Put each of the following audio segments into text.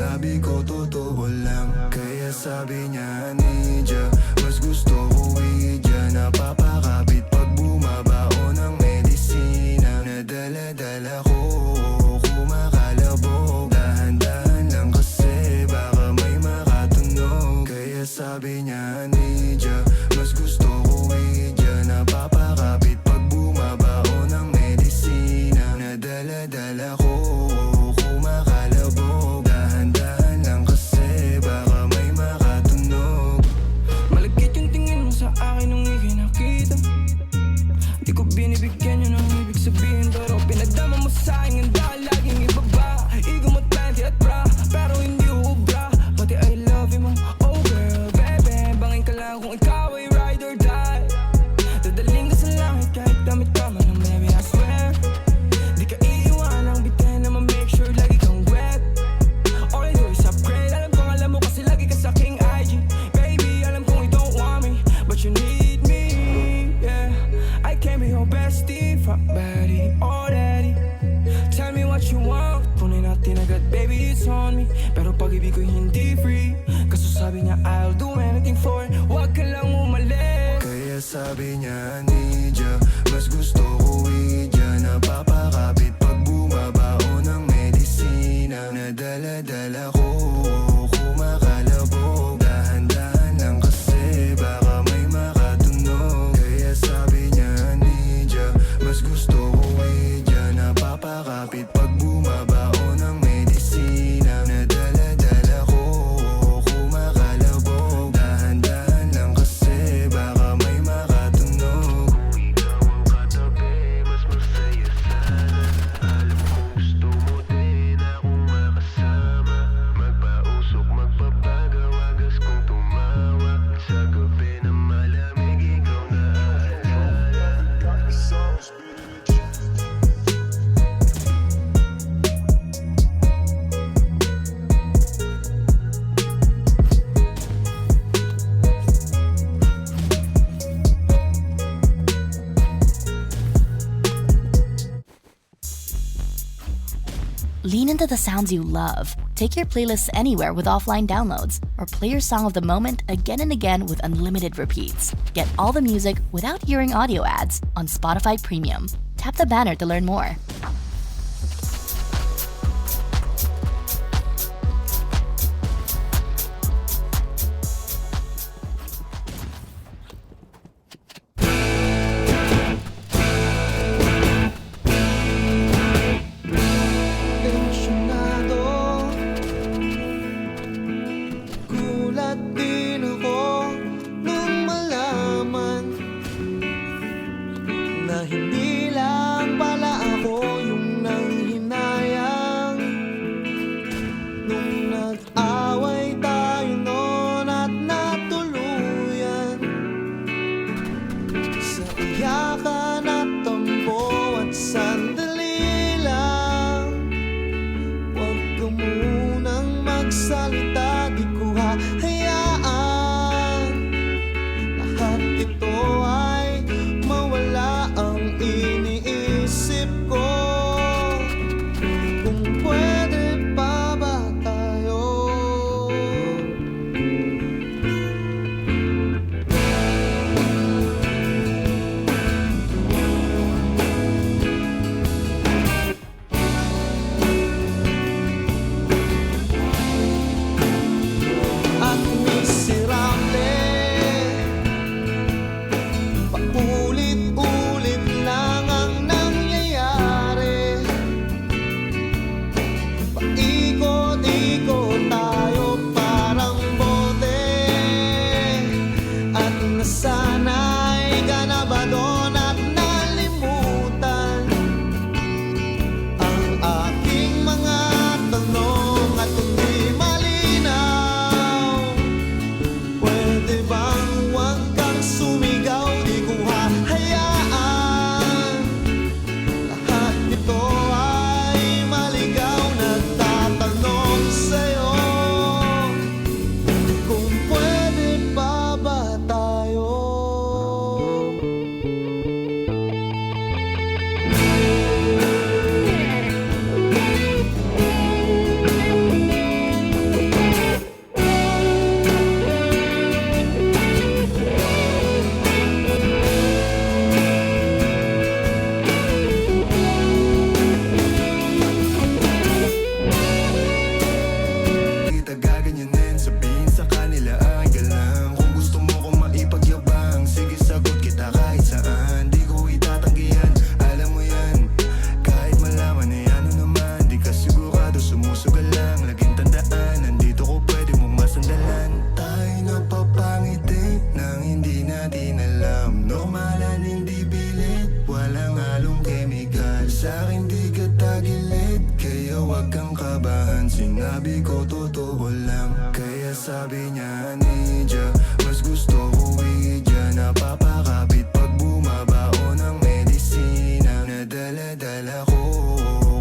sinabi ko totoo lang. Kaya sabi niya, need ya, mas gusto ko idya. Napapakapit pag bumabao ng medisina. Nadala-dala ko, kumakalabog. Dahan-dahan lang kasi baka may makatunog. Kaya sabi niya, need ya, mas gusto ko idya. Napapakapit pag bumabao ng medisina. Nadala-dala ko, kumakalabog. Dahan-dahan lang kasi baka may makatunog. Malagkit yung tingin mo sa akin nung ika'y nakita. Di ko binibigyan yun ang ibig sabihin, pero pinagdama mo sa akin ang dahil laging ibaba. Igo mo 20 at bra, pero hindi ubra. Pati I love you mo, oh girl, baby. Bangin ka lang kung ikaw ay ride or die. Dadaling ka sa langit kahit damit ka man ng baby, I swear. Di ka iiwanang bitin na ma-make sure lagi kang wet. All I do is upgrade. Alam kong alam mo kasi lagi ka sa king IG. Baby, alam kong you don't want me, but you need me, yeah. I can be your bestie, fuck buddy, or daddy. Tell me what you want, kunin natin agad, baby, it's on me. Pero pag-ibig ko'y hindi free, kaso sabi niya I'll do anything for it. Huwag ka lang umalis. Kaya sabi niya, need ya, mas gusto ko idya. Napapakapit pag bumabao ng medisina. Nadala-dala ko, kumakalabog. Dahan-dahan lang kasi baka may makatunog. Kaya sabi niya, need ya, mas gusto ko idya. Napapakapit pag bumabao ng medisina. Nadala-dala ko, kumakalabog. Dahan-dahan lang kasi baka may makatunog. Kung ikaw ang katabi, mas masaya sana. Alam ko gusto mo din akong makasama. Magpausok, magpapagawagas kung tumawa. Sa gabi na malamig, ikaw na aalala. Lean into the sounds you love. Take your playlists anywhere with offline downloads, or play your song of the moment again and again with unlimited repeats. Get all the music without hearing audio ads on Spotify Premium. Tap the banner to learn more. Tensyonado, gulat din ako nung malaman na hindi lang pala ako yung nanghinayang. Nung nag-away tayo noon at natuluyan sa iyakan at tampo at sandali lang. Huwag ka munang magsalita, di ko hahayaan lahat ito ay mawala ang iniisip ko. Kung pwede pa ba tayo? At miserable, paulit-ulit lang ang nangyayari. Paikot-ikot tayo parang bote. At nasanay ka na ba doon at nalimutan ang aking mga tanong at hindi malinaw? Pwede bang huwag kang sumigaw, di ko hahayaan lahat ito ay maligaw. Nagtatanong sa'yo kung pwede pa ba tayo? natin alam. Normalan hindi pilit, walang halong chemical. Sa'kin di ka tagilid, kaya wag kang kabahan. Sinabi ko totoo lang, kaya sabi niya I need ya. Mas gusto ko idya, napapakapit pag bumabao ng medisina. Nadala-dala ko,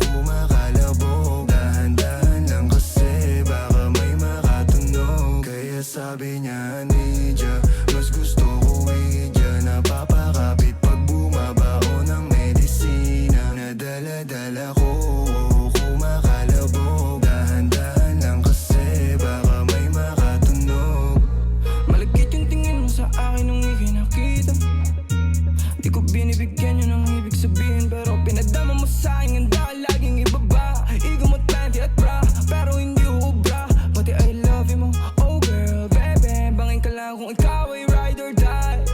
kumakalabog. Dahan-dahan lang kasi baka may makatunog. Kaya sabi niya I need ya. Mas gusto ko idya, napapakapit pag bumabao ng medisina. Nadala-dala ko, kumakalabog. Dahan-dahan lang kasi baka may makatunog. Malagkit yung tingin mo sa akin nung ika'y nakita. Di ko binibigyan yun ang ibig sabihin, pero pinadama mo sa'kin ang dahil laging ibaba. Ego mo 20 at bra, pero hindi ubra. Pati I love you mo, oh girl, baby. Bangin ka lang kung ikaw ay ride or die.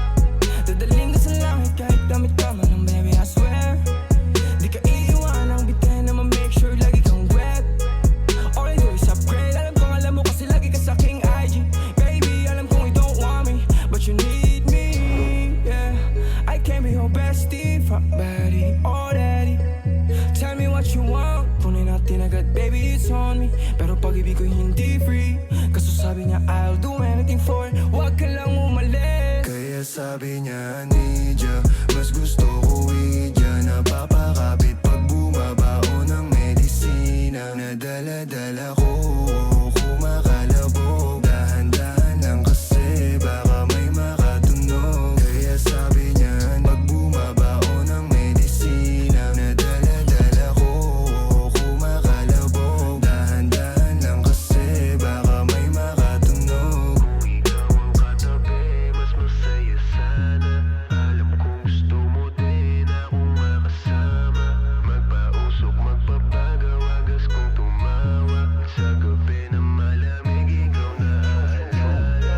Dadaling ka sa langit kahit damit ka man ng baby, I swear. Di ka iiwanang bitin na ma-make sure lagi kang wet. All I do is upgrade, alam mo kasi lagi ka sa aking IG. Baby, alam kong you don't want me, but you need me, yeah. I can't be your bestie, fuck buddy, or daddy. Tell me what you want, kunin natin agad, baby, it's on me. Pero pag-ibig ko hindi free, kaso sabi niya I'll do anything for it. Huwag ka lang umalis. Kaya sabi niya I need ya. Mas gusto ko idya, napapakapit pag bumabao ng medisina. Nadala-dala ko, kumakalabog. Dahan-dahan lang kasi baka may makatunog. Kaya sabi niya pag bumabao ng medisina. Nadala-dala ko, kumakalabog. Dahan-dahan lang kasi baka may makatunog. Kung ikaw ang katabi, mas masaya sana. Alam kong gusto mo din akong makasama. Magpausok, magpapagawagas kung tumawa. Sa gabi na malamig, ikaw na aalala.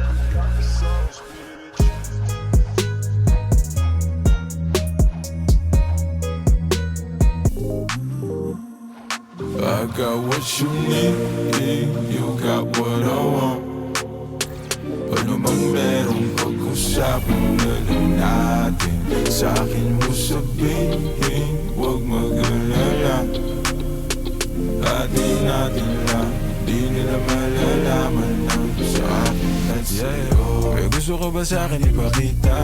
I got what you need, you got what I want. Ano bang merong pag-usapan na lang natin? Sa'kin mo sabihin, huwag mag-alala. Atin natin lang, di nila malalaman na sa akin at sa'yo. May gusto ka ba sa'kin ipakita?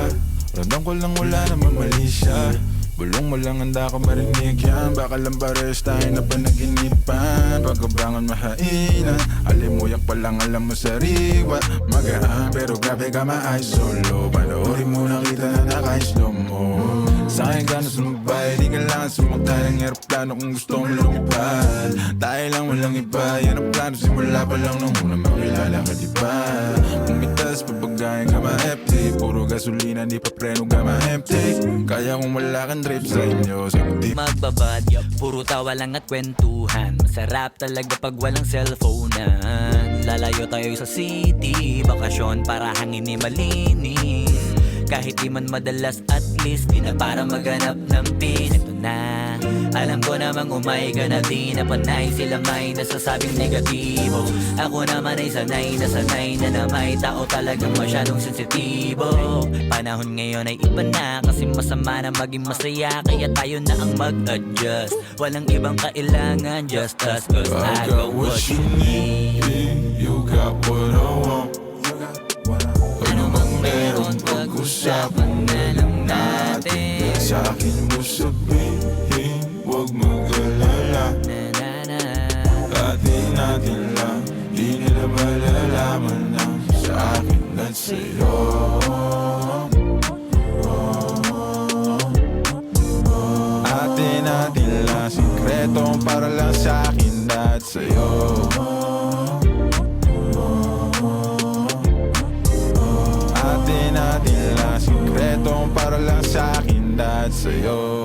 Ramdam ko lang wala namang mali siya. Bulong mo lang handa ko marinig yan. Baka lang pares tayo na panaginipan. Pagkabangon mahainan, alimuyak pa lang alam mo sariwa. Magaan pero grabe ka ma-eyes solo. Panoorin mo nakita na naka-slow mo. Sa'kin ka na sumabay, di kailangan sumakay ng aeroplano kung gusto mo lumipad. Tayo lang walang iba, yan ang plano simula pa lang nung una makilala ka diba. Umitas papagayin ka ma-empty, puro gasolina di pa preno ka ma-empty. Kaya kung wala kang trip sa inyo, sagot di magbabad, puro tawa lang at kwentuhan. Masarap talaga pag walang cellphonean. Lalayo tayo sa city, bakasyon para hangin ni malinis. Kahit di man madalas, at least di na para maghanap ng peace. Ito na, alam ko namang umay ka na di na panay. Sila may nasasabing negatibo, ako naman ay sanay na may tao talagang masyadong sensitibo. Panahon ngayon ay iba na, kasi masama na maging masaya. Kaya tayo na ang mag-adjust, walang ibang kailangan, just us. Cause I got what you need, you got what I want. Ano bang meron pag-usapan na lang natin? Sa'kin mo sabihin, huwag mag-alala. Atin natin lang, di nila malalaman na sa akin at sa'yo. Atin natin lang, sikretong para lang sa'kin at sa'yo. Atin natin lang, sikretong para lang sa'kin at sa'yo.